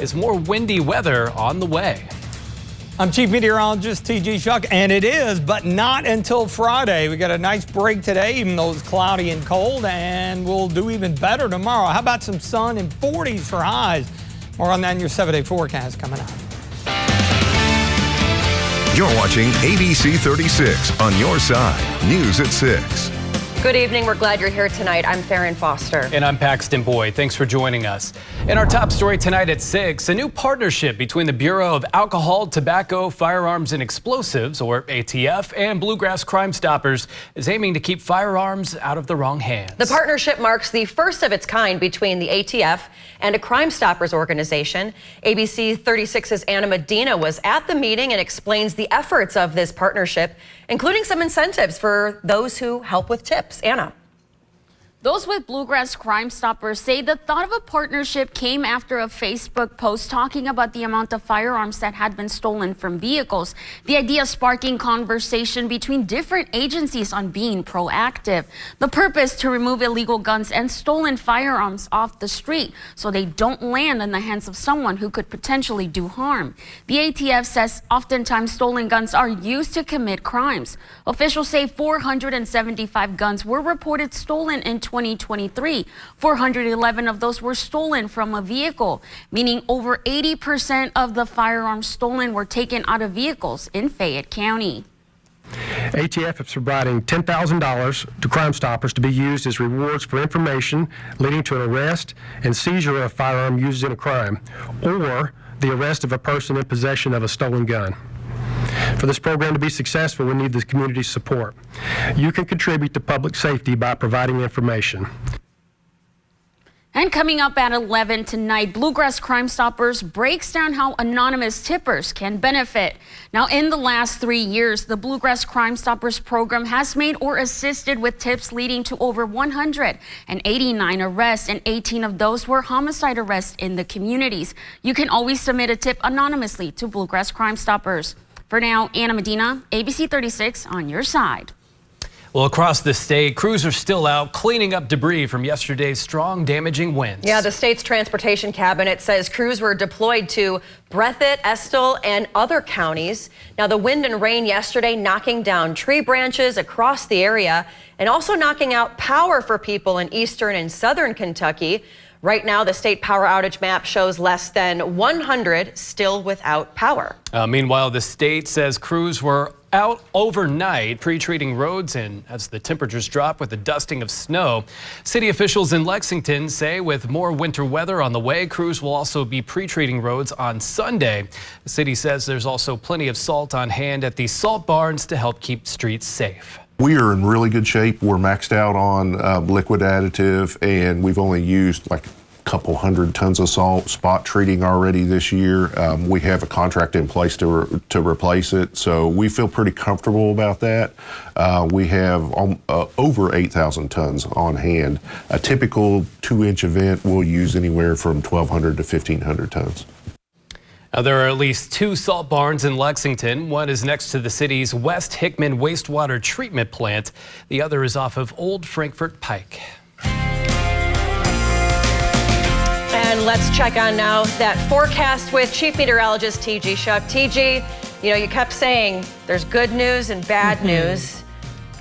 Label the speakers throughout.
Speaker 1: Is more windy weather on the way.
Speaker 2: I'm Chief Meteorologist T.G. Shuck, and it is, but not until Friday. We got a nice break today, even though it's cloudy and cold, and we'll do even better tomorrow. How about some sun and 40s for highs? More on that in your 7-day forecast coming up.
Speaker 3: You're watching ABC 36 on your side. News at 6.
Speaker 4: Good evening. We're glad you're here tonight. I'm Farron Foster.
Speaker 1: And I'm Paxton Boyd. Thanks for joining us. In our top story tonight at 6, a new partnership between the Bureau of Alcohol, Tobacco, Firearms and Explosives, or ATF, and Bluegrass Crime Stoppers is aiming to keep firearms out of the wrong hands.
Speaker 4: The partnership marks the first of its kind between the ATF and a Crime Stoppers organization. ABC 36's Anna Medina was at the meeting and explains the efforts of this partnership, including some incentives for those who help with tips. Anna.
Speaker 5: Those with Bluegrass Crime Stoppers say the thought of a partnership came after a Facebook post talking about the amount of firearms that had been stolen from vehicles. The idea sparking conversation between different agencies on being proactive. The purpose to remove illegal guns and stolen firearms off the street so they don't land in the hands of someone who could potentially do harm. The ATF says oftentimes stolen guns are used to commit crimes. Officials say 475 guns were reported stolen in 2023. 411 of those were stolen from a vehicle, meaning over 80% of the firearms stolen were taken out of vehicles in Fayette County.
Speaker 6: ATF is providing $10,000 to Crime Stoppers to be used as rewards for information leading to an arrest and seizure of a firearm used in a crime, or the arrest of a person in possession of a stolen gun. For this program to be successful, we need the community's support. You can contribute to public safety by providing information.
Speaker 5: And coming up at 11 tonight, Bluegrass Crime Stoppers breaks down how anonymous tippers can benefit. Now, in the last 3 years, the Bluegrass Crime Stoppers program has made or assisted with tips leading to over 189 arrests, and 18 of those were homicide arrests in the communities. You can always submit a tip anonymously to Bluegrass Crime Stoppers. For now, Anna Medina, ABC 36 on your side.
Speaker 1: Well, across the state, crews are still out cleaning up debris from yesterday's strong, damaging winds.
Speaker 4: Yeah, the state's transportation cabinet says crews were deployed to Breathitt, Estill, and other counties. Now, the wind and rain yesterday knocking down tree branches across the area and also knocking out power for people in eastern and southern Kentucky. Right now, the state power outage map shows less than 100 still without power.
Speaker 1: Meanwhile, the state says crews were out overnight pre-treating roads and as the temperatures drop with the dusting of snow. City officials in Lexington say with more winter weather on the way, crews will also be pre-treating roads on Sunday. The city says there's also plenty of salt on hand at the salt barns to help keep streets safe.
Speaker 7: We are in really good shape. We're maxed out on liquid additive, and we've only used like a couple 100 tons of salt spot treating already this year. We have a contract in place to replace it, so we feel pretty comfortable about that. We have over 8,000 tons on hand. A typical 2-inch event will use anywhere from 1,200 to 1,500 tons.
Speaker 1: Now, there are at least 2 salt barns in Lexington. One is next to the city's West Hickman wastewater treatment plant. The other is off of Old Frankfort Pike.
Speaker 4: And let's check on now that forecast with Chief Meteorologist T.G. Shuck. T.G., you know, you kept saying there's good news and bad news.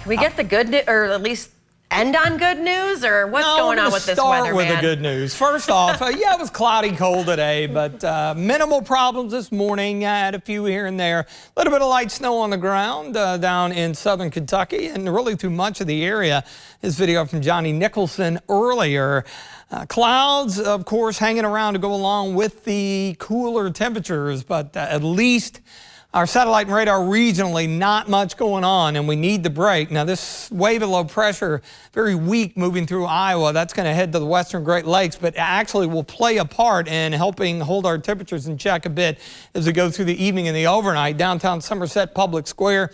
Speaker 4: Can we get the good news, or at least end on good news, or what's going on with this weather,
Speaker 2: Start with
Speaker 4: man?
Speaker 2: the good news. First off, yeah, it was cloudy, cold today, but minimal problems this morning. I had a few here and there. A little bit of light snow on the ground down in southern Kentucky and really through much of the area. This video from Johnny Nicholson earlier. Clouds, of course, hanging around to go along with the cooler temperatures, but at least our satellite and radar regionally, not much going on, and we need the break. Now, this wave of low pressure, very weak moving through Iowa. That's going to head to the western Great Lakes, but actually will play a part in helping hold our temperatures in check a bit as we go through the evening and the overnight. Downtown Somerset Public Square,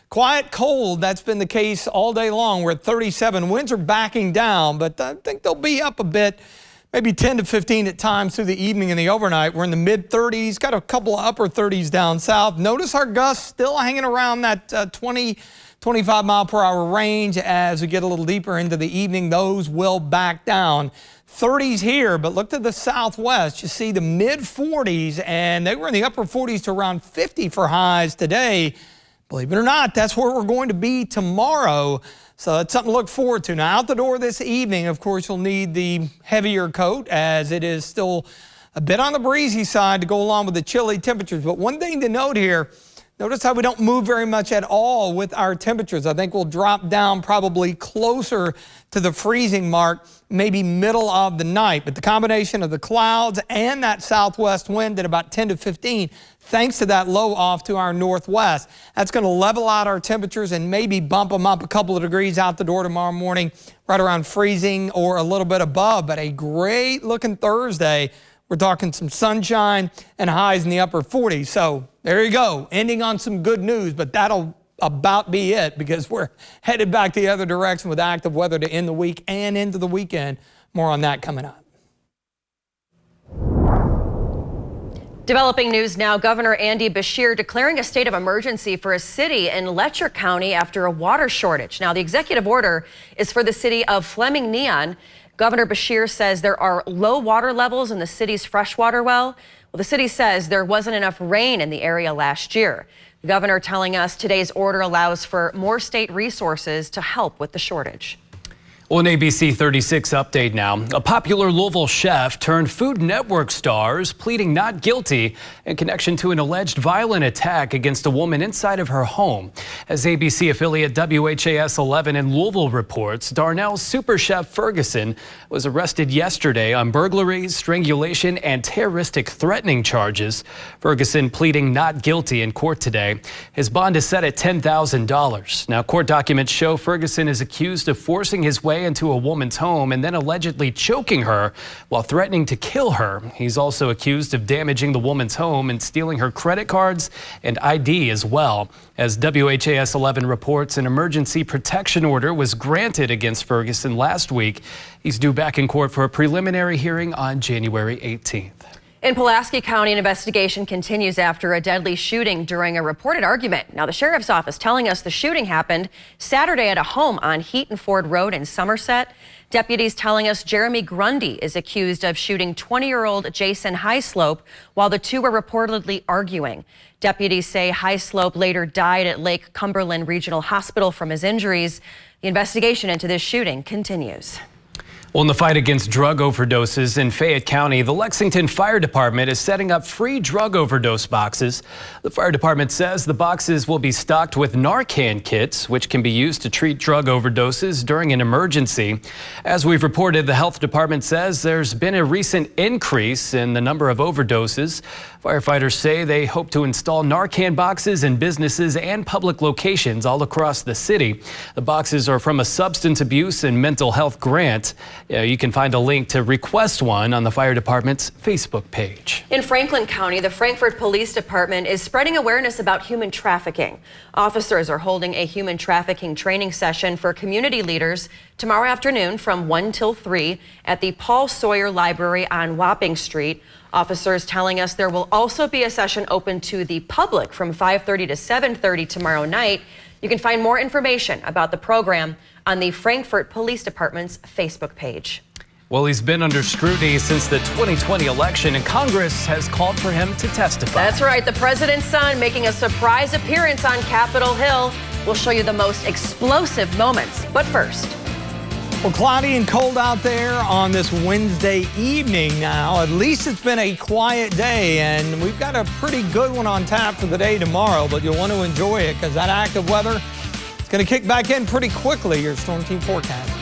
Speaker 2: quiet, cold. That's been the case all day long. We're at 37. Winds are backing down, but I think they'll be up a bit. Maybe 10 to 15 at times through the evening and the overnight. We're in the mid-30s, got a couple of upper 30s down south. Notice our gusts still hanging around that 20, 25 mile per hour range as we get a little deeper into the evening. Those will back down. 30s here, but look to the southwest. You see the mid 40s, and they were in the upper 40s to around 50 for highs today. Believe it or not, that's where we're going to be tomorrow. So that's something to look forward to. Now, out the door this evening, of course, you'll need the heavier coat as it is still a bit on the breezy side to go along with the chilly temperatures. But one thing to note here, notice how we don't move very much at all with our temperatures. I think we'll drop down probably closer to the freezing mark, maybe middle of the night. But the combination of the clouds and that southwest wind at about 10 to 15, thanks to that low off to our northwest, that's going to level out our temperatures and maybe bump them up a couple of degrees out the door tomorrow morning, right around freezing or a little bit above. But a great looking Thursday. We're talking some sunshine and highs in the upper 40s. So there you go, ending on some good news, but that'll about be it because we're headed back the other direction with active weather to end the week and into the weekend. More on that coming up.
Speaker 4: Developing news now, Governor Andy Beshear declaring a state of emergency for a city in Letcher County after a water shortage. Now, the executive order is for the city of Fleming Neon. Governor Beshear says there are low water levels in the city's freshwater well. Well, the city says there wasn't enough rain in the area last year. The governor telling us today's order allows for more state resources to help with the shortage.
Speaker 1: Well, an ABC 36 update now. A popular Louisville chef turned Food Network stars pleading not guilty in connection to an alleged violent attack against a woman inside of her home. As ABC affiliate WHAS 11 in Louisville reports, Darnell's super chef Ferguson was arrested yesterday on burglary, strangulation, and terroristic threatening charges. Ferguson pleading not guilty in court today. His bond is set at $10,000. Now, court documents show Ferguson is accused of forcing his way into a woman's home and then allegedly choking her while threatening to kill her. He's also accused of damaging the woman's home and stealing her credit cards and ID as well. As WHAS 11 reports, an emergency protection order was granted against Ferguson last week. He's due back in court for a preliminary hearing on January 18th.
Speaker 4: In Pulaski County, an investigation continues after a deadly shooting during a reported argument. Now, the sheriff's office telling us the shooting happened Saturday at a home on Heaton Ford Road in Somerset. Deputies telling us Jeremy Grundy is accused of shooting 20-year-old Jason Highslope while the two were reportedly arguing. Deputies say Highslope later died at Lake Cumberland Regional Hospital from his injuries. The investigation into this shooting continues.
Speaker 1: Well, in the fight against drug overdoses in Fayette County, the Lexington Fire Department is setting up free drug overdose boxes. The fire department says the boxes will be stocked with Narcan kits, which can be used to treat drug overdoses during an emergency. As we've reported, the health department says there's been a recent increase in the number of overdoses. Firefighters say they hope to install Narcan boxes in businesses and public locations all across the city. The boxes are from a substance abuse and mental health grant. You can find a link to request one on the fire department's Facebook page.
Speaker 4: In Franklin County, the Frankfort Police Department is spreading awareness about human trafficking. Officers are holding a human trafficking training session for community leaders tomorrow afternoon from 1 till 3 at the Paul Sawyer Library on Wapping Street. Officers telling us there will also be a session open to the public from 5:30 to 7:30 tomorrow night. You can find more information about the program on the Frankfort Police Department's Facebook page.
Speaker 1: Well, he's been under scrutiny since the 2020 election, and Congress has called for him to testify.
Speaker 4: That's right. The president's son making a surprise appearance on Capitol Hill. We'll show you the most explosive moments. But first.
Speaker 2: Well, cloudy and cold out there on this Wednesday evening now. At least it's been a quiet day, and we've got a pretty good one on tap for the day tomorrow, but you'll want to enjoy it because that active weather is going to kick back in pretty quickly. Your Storm Team forecast.